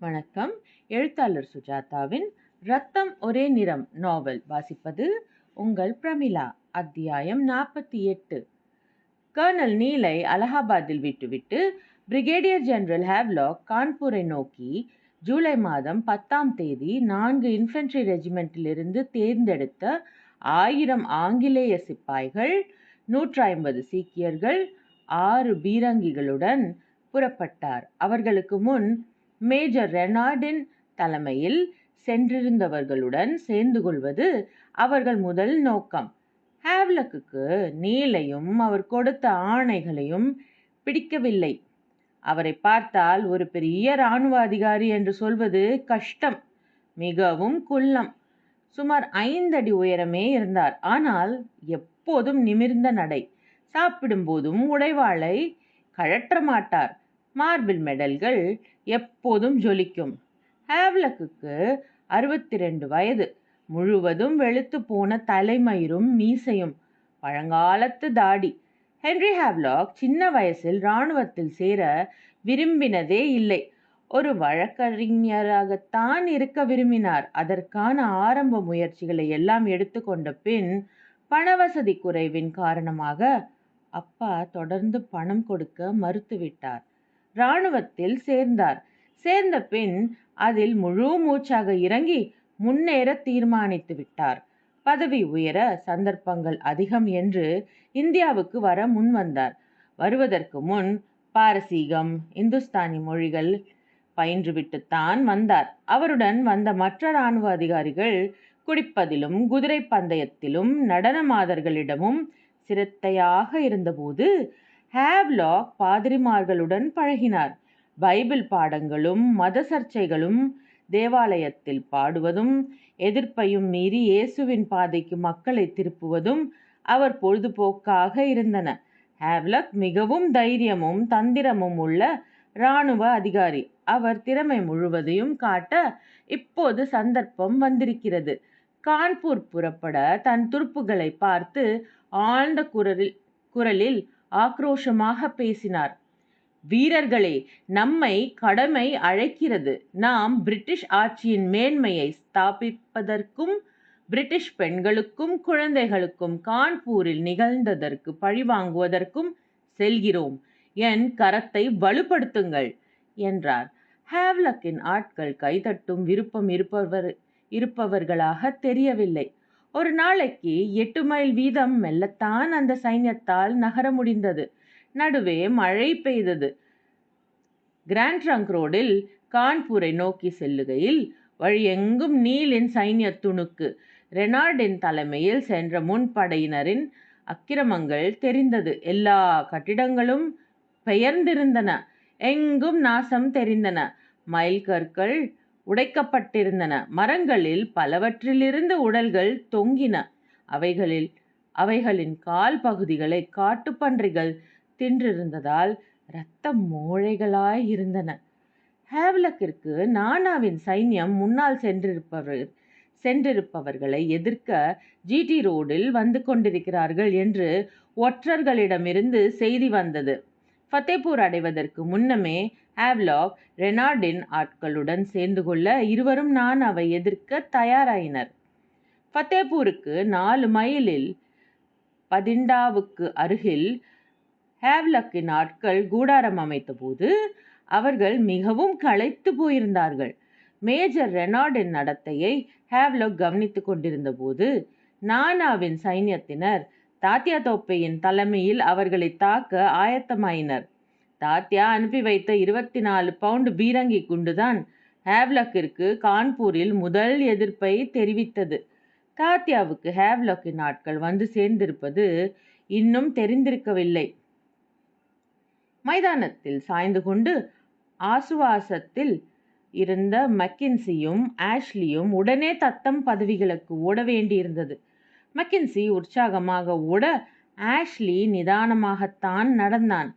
வணக்கம். எழுத்தாளர் சுஜாதாவின் ரத்தம் ஒரே நிறம் நாவல் வாசிப்பது உங்கள் பிரமிளா. அத்தியாயம் 48. கர்னல் நீலை அலகாபாத்தில் விட்டுவிட்டு பிரிகேடியர் ஜெனரல் ஹேவ்லாக் கான்பூரை நோக்கி ஜூலை மாதம் 10ஆம் தேதி 4 இன்ஃபென்ட்ரி ரெஜிமெண்டிலிருந்து தேர்ந்தெடுத்த 1000 ஆங்கிலேய சிப்பாய்கள், 150 சீக்கியர்கள், 6 பீரங்கிகளுடன் புறப்பட்டார். அவர்களுக்கு முன் மேஜர் ரெனார்டின் தலைமையில் சென்றிருந்தவர்களுடன் சேர்ந்து கொள்வது அவர்கள் முதல் நோக்கம். ஹேவ்லக்குக்கு நீலையும் அவர் கொடுத்த ஆணைகளையும் பிடிக்கவில்லை. அவரை பார்த்தால் ஒரு பெரிய இராணுவ அதிகாரி என்று சொல்வது கஷ்டம். மிகவும் குள்ளம். சுமார் 5 அடி உயரமே இருந்தார். ஆனால் எப்போதும் நிமிர்ந்த நடை. சாப்பிடும்போதும் உடைவாளை கழற்ற மாட்டார். மார்பிள் மெடல்கள் எப்போதும் ஜொலிக்கும். ஹேவ்லக்குக்கு 62 வயது. முழுவதும் வெளுத்து போன தலைமயிரும் மீசையும், பழங்காலத்து தாடி. ஹென்றி ஹேவ்லாக் சின்ன வயசில் இராணுவத்தில் சேர விரும்பினதே இல்லை. ஒரு வழக்கறிஞராகத்தான் இருக்க விரும்பினார். அதற்கான ஆரம்ப முயற்சிகளை எல்லாம் எடுத்துக்கொண்ட பின் பணவசதி குறைவின் காரணமாக அப்பா தொடர்ந்து பணம் கொடுக்க மறுத்துவிட்டார். இராணுவத்தில் சேர்ந்தார். சேர்ந்த பின் அதில் முழு மூச்சாக இறங்கி முன்னேற தீர்மானித்து விட்டார். பதவி உயர சந்தர்ப்பங்கள் அதிகம் என்று இந்தியாவுக்கு வர முன்வந்தார். வருவதற்கு முன் பாரசீகம், இந்துஸ்தானி மொழிகள் பயின்றுவிட்டுத்தான் வந்தார். அவருடன் வந்த மற்ற இராணுவ அதிகாரிகள் குடிப்பதிலும் குதிரை பந்தயத்திலும் நடன மாதர்களிடமும் சிரத்தையாக இருந்தபோது ஹேவ்லாக் பாதிரிமார்களுடன் பழகினார். பைபிள் பாடங்களும் மத சர்ச்சைகளும், தேவாலயத்தில் பாடுவதும், எதிர்ப்பையும் மீறி இயேசுவின் பாதைக்கு மக்களை திருப்புவதும் அவர் பொழுதுபோக்காக இருந்தன. ஹேவ்லக் மிகவும் தைரியமும் தந்திரமும் உள்ள இராணுவ அதிகாரி. அவர் திறமை முழுவதையும் காட்ட இப்போது சந்தர்ப்பம் வந்திருக்கிறது. கான்பூர் புறப்பட தன் துருப்புகளை பார்த்து ஆழ்ந்த குரலில் ஆக்ரோஷமாக பேசினார். வீரர்களே, நம்மை கடமை அழைக்கிறது. நாம் பிரிட்டிஷ் ஆட்சியின் மேன்மையை ஸ்தாபிப்பதற்கும் பிரிட்டிஷ் பெண்களுக்கும் குழந்தைகளுக்கும் கான்பூரில் நிகழ்ந்ததற்கு பழிவாங்குவதற்கும் செல்கிறோம். என் கரத்தை வலுப்படுத்துங்கள் என்றார். ஹேவ்லக்கின் ஆட்கள் கைதட்டும் விருப்பம் இருப்பவர்களாக தெரியவில்லை. ஒரு நாளைக்கு 8 மைல் வீதம் மெல்லத்தான் அந்த சைன்யத்தால் நகர முடிந்தது. நடுவே மழை பெய்தது. கிராண்ட் ட்ரங்க் ரோடில் கான்பூரை நோக்கி செல்லுகையில் வழியெங்கும் நீலின் சைன்ய துணுக்கு, ரெனார்டின் தலைமையில் சென்ற முன்படையினரின் அக்கிரமங்கள் தெரிந்தது. எல்லா கட்டிடங்களும் பெயர்ந்திருந்தன. எங்கும் நாசம் தெரிந்தன. மைல் கற்கள் உடைக்கப்பட்டிருந்தன. மரங்களில் பலவற்றிலிருந்து உடல்கள் தொங்கின. அவைகளின் கால் பகுதிகளை காட்டுப்பன்றிகள் தின்றிருந்ததால் இரத்த மோழைகளாய் இருந்தன. ஹேவ்லக்கிற்கு நானாவின் சைன்யம் முன்னால் சென்றிருப்பவர்களை எதிர்க்க ஜிடி ரோடில் வந்து கொண்டிருக்கிறார்கள் என்று ஒற்றர்களிடமிருந்து செய்தி வந்தது. ஃபத்தேபூர் அடைவதற்கு முன்னமே ஹேவ்லாக் ரெனார்டின் ஆட்களுடன் சேர்ந்து கொள்ள இருவரும் நானாவை எதிர்க்க தயாராயினர். ஃபத்தேபூருக்கு 4 மைலில் பதிண்டாவுக்கு அருகில் ஹேவ்லக்கின் ஆட்கள் கூடாரம் அமைத்தபோது அவர்கள் மிகவும் களைத்து போயிருந்தார்கள். மேஜர் ரெனார்டின் நடத்தையை ஹேவ்லாக் கவனித்துக் கொண்டிருந்த போது நானாவின் சைன்யத்தினர் தாத்யா தோப்பையின் தலைமையில் அவர்களை தாக்க ஆயத்தமாயினர். தாத்யா அனுப்பி வைத்த 24 பவுண்ட் பீரங்கி குண்டுதான் ஹேவ்லக்கிற்கு கான்பூரில் முதல் எதிர்ப்பை தெரிவித்தது. தாத்யாவுக்கு ஹேவ்லாக்கின் ஆட்கள் வந்து சேர்ந்திருப்பது இன்னும் தெரிந்திருக்கவில்லை. மைதானத்தில் சாய்ந்து கொண்டு ஆசுவாசத்தில் இருந்த மெக்கின்சியும் ஆஷ்லியும் உடனே தத்தம் பதவிகளுக்கு ஓட வேண்டியிருந்தது. மெக்கின்சி உற்சாகமாக ஓட, ஆஷ்லி நிதானமாகத்தான் நடந்தான்.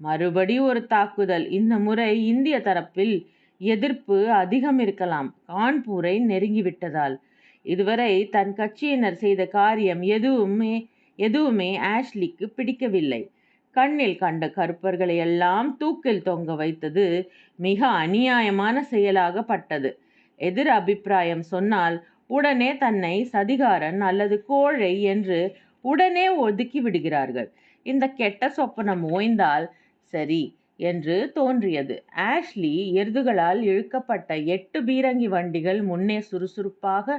மறுபடி ஒரு தாக்குதல். இந்த முறை இந்திய தரப்பில் எதிர்ப்பு அதிகம் இருக்கலாம். கான்பூரை நெருங்கிவிட்டதால். இதுவரை தன் கட்சியினர் செய்த காரியம் எதுவுமே ஆஷ்லிக்கு பிடிக்கவில்லை. கண்ணில் கண்ட கருப்பர்களை எல்லாம் தூக்கில் தொங்க வைத்தது மிக அநியாயமான செயலாகப்பட்டது. எதிர் அபிப்பிராயம் சொன்னால் உடனே தன்னை சதிகாரன் அல்லது கோழை என்று உடனே ஒதுக்கி விடுகிறார்கள். இந்த கெட்ட சொப்பனம் ஓய்ந்தால் சரி என்று தோன்றியது. ஆஷ்லி எருதுகளால் இழுக்கப்பட்ட 8 பீரங்கி வண்டிகள் முன்னே சுறுசுறுப்பாக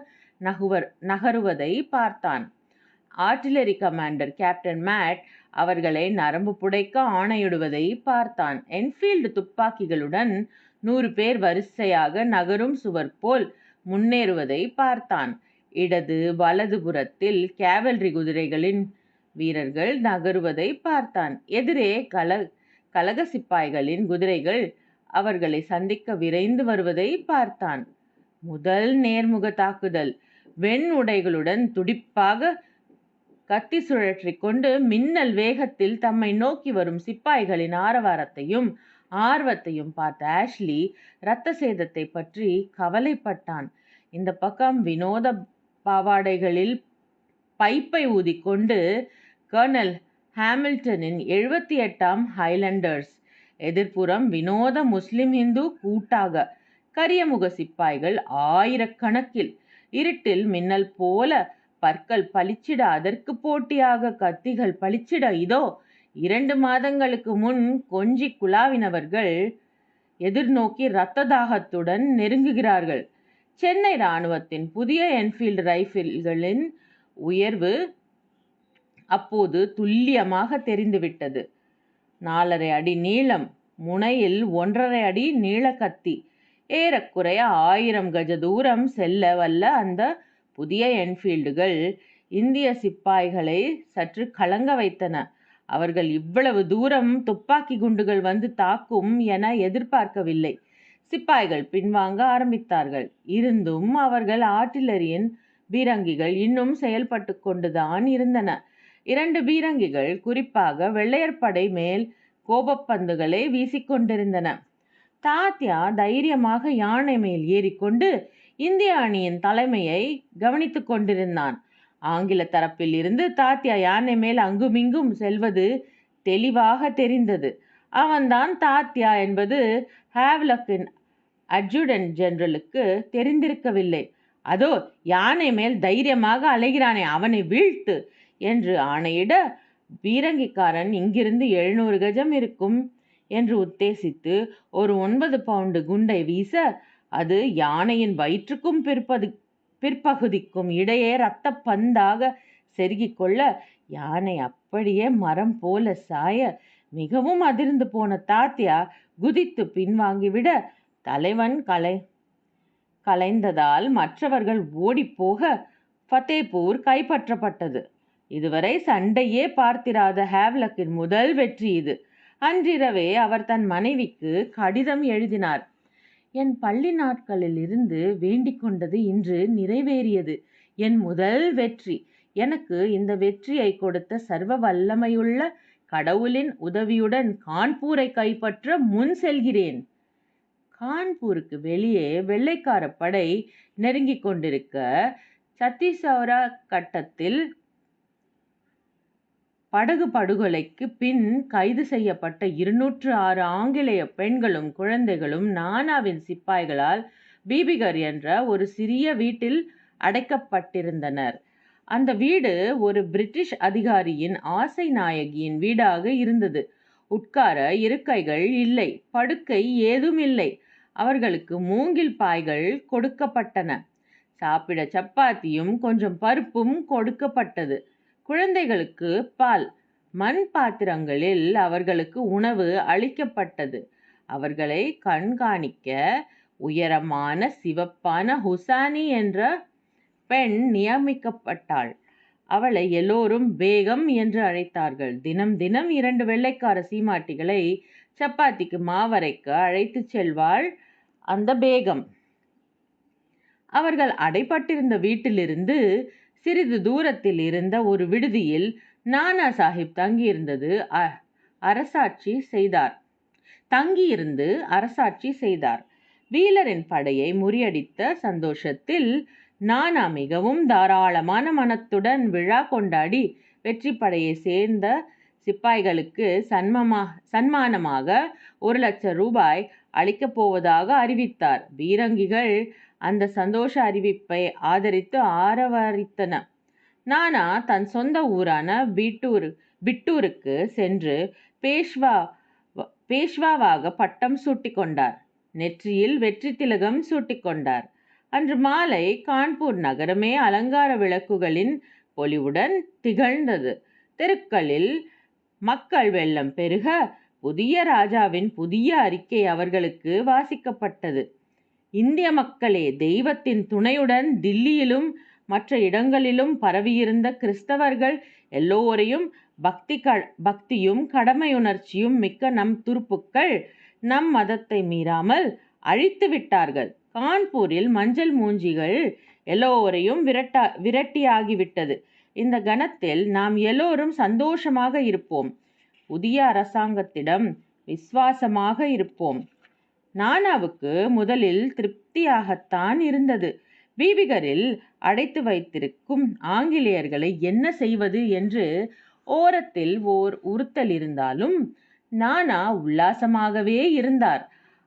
நகருவதை பார்த்தான். ஆர்ட்டிலரி கமாண்டர் கேப்டன் மேட் அவர்களை நரம்பு புடைக்க ஆணையிடுவதை பார்த்தான். என்ஃபீல்டு துப்பாக்கிகளுடன் 100 பேர் வரிசையாக நகரும் சுவர் போல் முன்னேறுவதை பார்த்தான். இடது வலது புறத்தில் கேவல்ரி குதிரைகளின் வீரர்கள் நகருவதை பார்த்தான். எதிரே கலக சிப்பாய்களின் குதிரைகள் அவர்களை சந்திக்க விரைந்து வருவதை பார்த்தான். முதல் நேர்முக தாக்குதல். வெண் உடைகளுடன் துடிப்பாக கத்தி சுழற்றி கொண்டு மின்னல் வேகத்தில் தம்மை நோக்கி வரும் சிப்பாய்களின் ஆரவாரத்தையும் ஆர்வத்தையும் பார்த்த ஆஷ்லி இரத்த சேதத்தை பற்றி கவலைப்பட்டான். இந்த பக்கம் வினோத பாவாடைகளில் பைப்பை ஊதிக்கொண்டு கர்னல் ஹாமில்டனின் 78ஆம் ஹைலண்டர்ஸ், எதிர்ப்புறம் வினோத முஸ்லிம் இந்து கூட்டாக கரியமுக சிப்பாய்கள் ஆயிரக்கணக்கில். இருட்டில் மின்னல் போல பற்கள் பளிச்சிட, அதற்கு போட்டியாக கத்திகள் பளிச்சிட, இதோ 2 மாதங்களுக்கு முன் கொஞ்சி குழாவினவர்கள் எதிர்நோக்கி இரத்த தாகத்துடன் நெருங்குகிறார்கள். சென்னை இராணுவத்தின் புதிய என்ஃபீல்டு ரைபிள்களின் உயர்வு அப்போது துல்லியமாக தெரிந்துவிட்டது. 4½ அடி நீளம், முனையில் 1½ அடி நீள கத்தி, ஏறக்குறைய 1000 கஜ தூரம் செல்ல வல்ல அந்த புதிய என்ஃபீல்டுகள் இந்திய சிப்பாய்களை சற்று கலங்க வைத்தன. அவர்கள் இவ்வளவு தூரம் துப்பாக்கி குண்டுகள் வந்து தாக்கும் என எதிர்பார்க்கவில்லை. சிப்பாய்கள் பின்வாங்க ஆரம்பித்தார்கள். இருந்தும் அவர்கள் ஆர்ட்டிலரியின் பீரங்கிகள் இன்னும் செயல்பட்டு கொண்டுதான் இருந்தன. 2 பீரங்கிகள் குறிப்பாக வெள்ளையர் படை மேல் கோபப்பந்துகளை வீசிக்கொண்டிருந்தன. தாத்யா தைரியமாக யானை மேல் ஏறிக்கொண்டு இந்திய அணியின் தலைமையை கவனித்து கொண்டிருந்தான். ஆங்கில தரப்பில் இருந்து தாத்யா யானை மேல் அங்குமிங்கும் செல்வது தெளிவாக தெரிந்தது. அவன்தான் தாத்யா என்பது ஹேவ்லாக்கின் அட்ஜுடன்ட் ஜெனரலுக்கு தெரிந்திருக்கவில்லை. அதோ யானை மேல் தைரியமாக அலைகிறானே, அவனை வீழ்த்து என்று ஆணையிட, பீரங்கிக்காரன் இங்கிருந்து 700 கஜம் இருக்கும் என்று உத்தேசித்து ஒரு 9 பவுண்டு குண்டை வீச, அது யானையின் வயிற்றுக்கும் பிற்பகுதிக்கும் இடையே இரத்த பந்தாக செருகிக் கொள்ள, யானை அப்படியே மரம் போல சாய, மிகவும் அதிர்ந்து போன தாத்யா குதித்து பின்வாங்கிவிட, தலைவன் கலைந்ததால் மற்றவர்கள் ஓடிப்போக ஃபத்தேபூர் கைப்பற்றப்பட்டது. இதுவரை சண்டையே பார்த்திராத ஹேவ்லக்கின் முதல் வெற்றி இது. அன்றிரவே அவர் தன் மனைவிக்கு கடிதம் எழுதினார். என் பள்ளி நாட்களில் இருந்து வேண்டிக் கொண்டது இன்று நிறைவேறியது. என் முதல் வெற்றி. எனக்கு இந்த வெற்றியை கொடுத்த சர்வ வல்லமையுள்ள கடவுளின் உதவியுடன் கான்பூரை கைப்பற்ற முன் செல்கிறேன். கான்பூருக்கு வெளியே வெள்ளைக்கார படை நெருங்கிக் கொண்டிருக்க, சத்தீசௌரா கட்டத்தில் படகு படுகொலைக்கு பின் கைது செய்யப்பட்ட 206 ஆங்கிலேய பெண்களும் குழந்தைகளும் நானாவின் சிப்பாய்களால் பீபிகர் என்ற ஒரு சிறிய வீட்டில் அடைக்கப்பட்டிருந்தனர். அந்த வீடு ஒரு பிரிட்டிஷ் அதிகாரியின் ஆசை நாயகியின் வீடாக இருந்தது. உட்கார இருக்கைகள் இல்லை, படுக்கை ஏதும் இல்லை. அவர்களுக்கு மூங்கில் பாய்கள் கொடுக்கப்பட்டன. சாப்பிட சப்பாத்தியும் கொஞ்சம் பருப்பும் கொடுக்கப்பட்டது. குழந்தைகளுக்கு பால். மண் பாத்திரங்களில் அவர்களுக்கு உணவு அளிக்கப்பட்டது. அவர்களை கண்காணிக்க உயரமான சிவப்பான ஹுசானி என்ற பெண் நியமிக்கப்பட்டாள். அவளை எல்லோரும் பேகம் என்று அழைத்தார்கள். தினம் தினம் 2 வெள்ளைக்கார சீமாட்டிகளை சப்பாத்திக்கு மாவரைக்க அழைத்து செல்வாள் அந்த பேகம். அவர்கள் அடைப்பட்டிருந்த வீட்டிலிருந்து சிறிது தூரத்தில் இருந்த ஒரு விடுதியில் நானா சாஹிப் தங்கியிருந்து அரசாட்சி செய்தார். வீலரின் படையை முறியடித்த சந்தோஷத்தில் நானா மிகவும் தாராளமான மனத்துடன் விழா கொண்டாடி வெற்றி படையை சேர்ந்த சிப்பாய்களுக்கு சன்மானமாக 1,00,000 ரூபாய் அளிக்கப் போவதாக அறிவித்தார். பீரங்கிகள் அந்த சந்தோஷ அறிவிப்பை ஆதரித்து ஆரவாரித்தன. நானா தன் சொந்த ஊரான பிட்டூருக்கு சென்று பேஷ்வாவாக பட்டம் சூட்டிக்கொண்டார். நெற்றியில் வெற்றி திலகம் சூட்டிக்கொண்டார். அன்று மாலை கான்பூர் நகரமே அலங்கார விளக்குகளின் பொலிவுடன் திகழ்ந்தது. தெருக்களில் மக்கள் வெள்ளம் பெருக புதிய ராஜாவின் புதிய அறிக்கை அவர்களுக்கு வாசிக்கப்பட்டது. இந்திய மக்களே, தெய்வத்தின் துணையுடன் தில்லியிலும் மற்ற இடங்களிலும் பரவியிருந்த கிறிஸ்தவர்கள் எல்லோரையும் பக்தியும் கடமையுணர்ச்சியும் மிக்க நம் துருப்புக்கள் நம் மதத்தை மீறாமல் அழித்து விட்டார்கள். கான்பூரில் மஞ்சள் மூஞ்சிகள் எல்லோரையும் விரட்டியாகிவிட்டது. இந்த கணத்தில் நாம் எல்லோரும் சந்தோஷமாக இருப்போம். புதிய அரசாங்கத்திடம் விசுவாசமாக இருப்போம். நானாவுக்கு முதலில் திருப்தியாகத்தான் இருந்தது. பீபிகரில் அடைத்து வைத்திருக்கும் ஆங்கிலேயர்களை என்ன செய்வது என்று ஓரத்தில் ஓர் உறுத்தல் இருந்தாலும் நானா உல்லாசமாகவே இருந்தார்.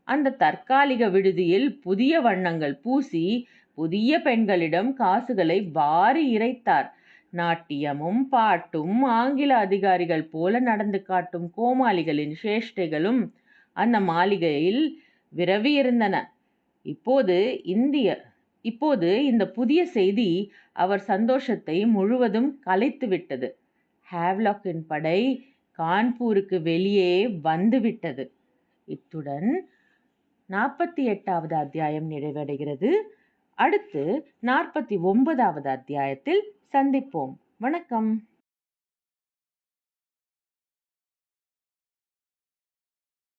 அந்த தற்காலிக விடுதியில் புதிய வண்ணங்கள் பூசி புதிய பெண்களிடம் காசுகளை வாரி இறைத்தார். நாட்டியமும் பாட்டும் ஆங்கில அதிகாரிகள் போல நடந்து காட்டும் கோமாளிகளின் சேஷ்டைகளும் அந்த மாளிகையில் விரவியிருந்தன. இப்போது இந்த புதிய செய்தி அவர் சந்தோஷத்தை முழுவதும் கலைத்துவிட்டது. ஹேவ்லாக்கின் படை கான்பூருக்கு வெளியே வந்துவிட்டது. இத்துடன் 48வது அத்தியாயம் நிறைவடைகிறது. அடுத்து 49வது அத்தியாயத்தில் சந்திப்போம். வணக்கம்.